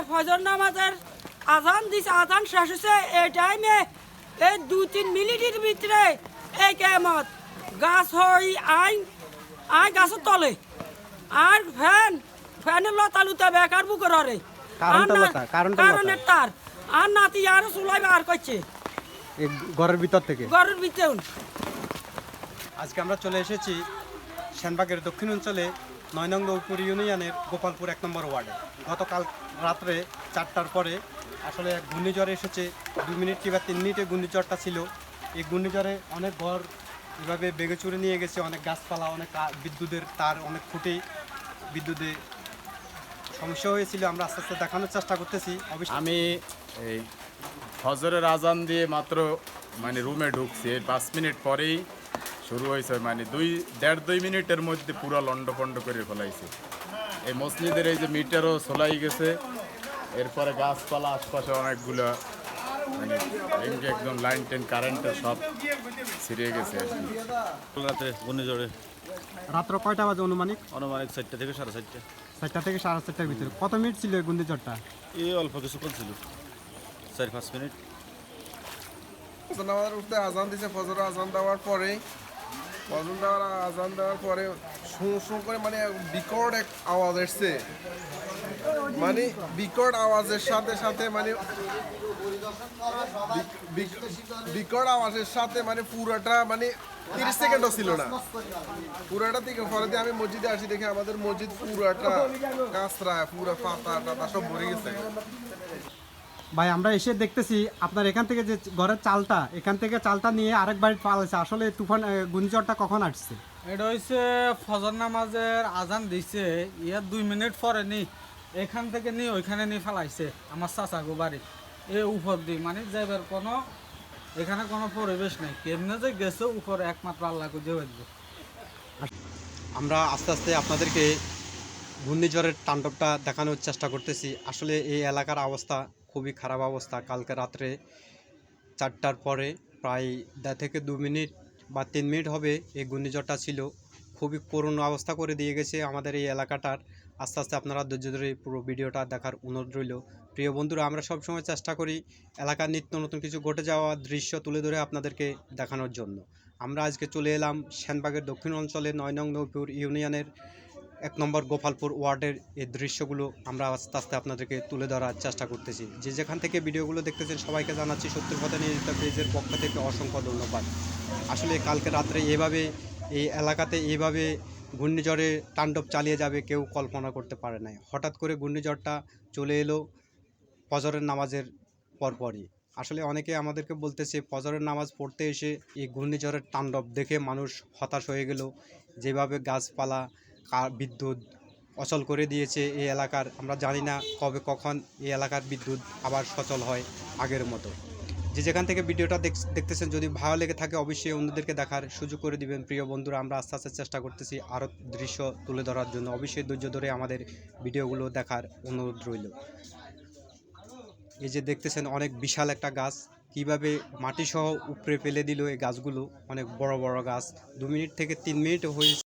ফজর নামাজের আজান দিছে, আজান শেষ হয়েছে। এই টাইমে এই 2-3 মিনিটের ভিতরে এই কেমত গাছ হই আই গাছের তলে আর ফ্যানের লতা লুতা বেকার বুকের হরে কারণের তার আর নাতি আর চুলাই বার করছে ঘরের ভিতর থেকে। ঘরের ভিতরে আজকে আমরা চলে এসেছি সেনবাগের দক্ষিণ অঞ্চলে 9 নং নৌপুর ইউনিয়নের গোপালপুর 1 নম্বর ওয়ার্ডে। গতকাল রাত্রে 4টার পরে আসলে এক ঘূর্ণিঝড় এসেছে। 2 মিনিট কিংবা 3 মিনিটে ঘূর্ণিঝড়টা ছিল। এই ঘূর্ণিঝড়ে অনেক ঘর এভাবে বেগে চুরে নিয়ে গেছে, অনেক গাছপালা, অনেক বিদ্যুতের তার অনেক ফুটে বিদ্যুতে সমস্যা হয়েছিল। আমরা আস্তে আস্তে দেখানোর চেষ্টা করতেছি। আমি এই ফজরের আজান দিয়ে মাত্র রুমে ঢুকছি, 5 মিনিট পরেই শুরু হয়েছে। 1.5-2 মিনিটের মধ্যে পুরো লন্ডপন্ড করে ফেলাইছে। এই মসজিদের এই যে মিটারও চলাই গেছে। এরপরে গাছপালা আশপাশে অনেকগুলো একদম লাইন টেন কারেন্টের সব ছিঁড়ে গেছে আর কি। রাতে ঘূর্ণিঝড়ে রাত্র কয়টা বাজে অনুমানিক? 4টা থেকে 4:30। 4টা থেকে 4:30টার ভিতরে। কত মিনিট ছিল এই ঘূর্ণিঝড়টা? এই অল্প কিছুক্ষণ ছিল, 4-5 মিনিট। নামাজ উঠতে আজান দিছে, ফজর আজান দেওয়ার পরে শু করে বিকট এক আওয়াজ এসছে। বিকট আওয়াজের সাথে সাথে বিকট আওয়াজের সাথে পুরাটা 30 সেকেন্ডও ছিল না। পুরাটা থেকে পরে দিয়ে আমি মসজিদে আসি, দেখি আমাদের মসজিদ পুরাটা কাঁচরা, পুরা পাতা টাতা সব ভরে গেছে। ভাই আমরা এসে দেখতেছি আপনার এখান থেকে যে ঘরের চালটা, এখান থেকে চালটা নিয়ে আরেক বাড়ি পালাইছে। আসলে তুফান ঘূর্ণিঝড়টা কখন আসছে? এটা হচ্ছে ফজর নামাজের আজান দিছে, 2 মিনিট পরে নি এখান থেকে নিয়ে ওইখানে নিয়ে ফেলাইছে আমার চাচাগো বাড়ি। এই উপর দিয়ে যাইবার এখানে কোনো পরিবেশ নেই। কেমনে যে গেছে উপরে একমাত্র আল্লাহ খুঁজে হইবে। আমরা আস্তে আস্তে আপনাদেরকে ঘূর্ণিঝড়ের তাণ্ডবটা দেখানোর চেষ্টা করতেছি। আসলে এই এলাকার অবস্থা খুবই খারাপ অবস্থা। কালকে রাত্রে 4টার পরে প্রায় 1.5 থেকে 2 মিনিট বা 3 মিনিট হবে এই ঘূর্ণিঝড়টা ছিল। খুবই করুণ অবস্থা করে দিয়ে গেছে আমাদের এই এলাকাটার। আস্তে আস্তে আপনারা ধৈর্য ধরে পুরো ভিডিওটা দেখার অনুরোধ রইল। প্রিয় বন্ধুরা, আমরা সবসময় চেষ্টা করি এলাকার নিত্য নতুন কিছু ঘটে যাওয়া দৃশ্য তুলে ধরে আপনাদেরকে দেখানোর জন্য। আমরা আজকে চলে এলাম সেনবাগের দক্ষিণ অঞ্চলে 9 নং নৌপুর ইউনিয়নের 1 নম্বর গোপালপুর ওয়ার্ডের এই দৃশ্যগুলো আমরা আস্তে আস্তে আপনাদেরকে তুলে ধরার চেষ্টা করতেছি। যে যেখান থেকে ভিডিওগুলো দেখতেছেন সবাইকে জানাচ্ছি সত্যের কথা নিয়ে পেজের পক্ষ থেকে অসংখ্য ধন্যবাদ। আসলে কালকে রাত্রে এভাবে এই এলাকাতে এইভাবে ঘূর্ণিঝড়ে তাণ্ডব চালিয়ে যাবে কেউ কল্পনা করতে পারে নাই। হঠাৎ করে ঘূর্ণিঝড়টা চলে এলো ফজরের নামাজের পরপরই। আসলে অনেকে আমাদেরকে বলতেছে ফজরের নামাজ পড়তে এসে এই ঘূর্ণিঝড়ের তাণ্ডব দেখে মানুষ হতাশ হয়ে গেল। যেভাবে গাছপালা বিদ্যুৎ অচল করে দিয়েছে এই এলাকার, আমরা জানি না কবে কখন এই এলাকার বিদ্যুৎ আবার সচল হয় আগের মতো। যে যেখান থেকে ভিডিওটা দেখতেছেন যদি ভালো লেগে থাকে অবশ্যই অন্যদেরকে দেখার সুযোগ করে দিবেন। প্রিয় বন্ধুরা, আমরা আস্তে আস্তে চেষ্টা করতেছি আরও দৃশ্য তুলে ধরার জন্য। অবশ্যই ধৈর্য ধরে আমাদের ভিডিওগুলো দেখার অনুরোধ রইল। এই যে দেখতেছেন অনেক বিশাল একটা গাছ, কিভাবে মাটিসহ উপড়ে ফেলে দিল এই গাছগুলো। অনেক বড় বড় গাছ, 2 মিনিট থেকে 3 মিনিট হয়েছে।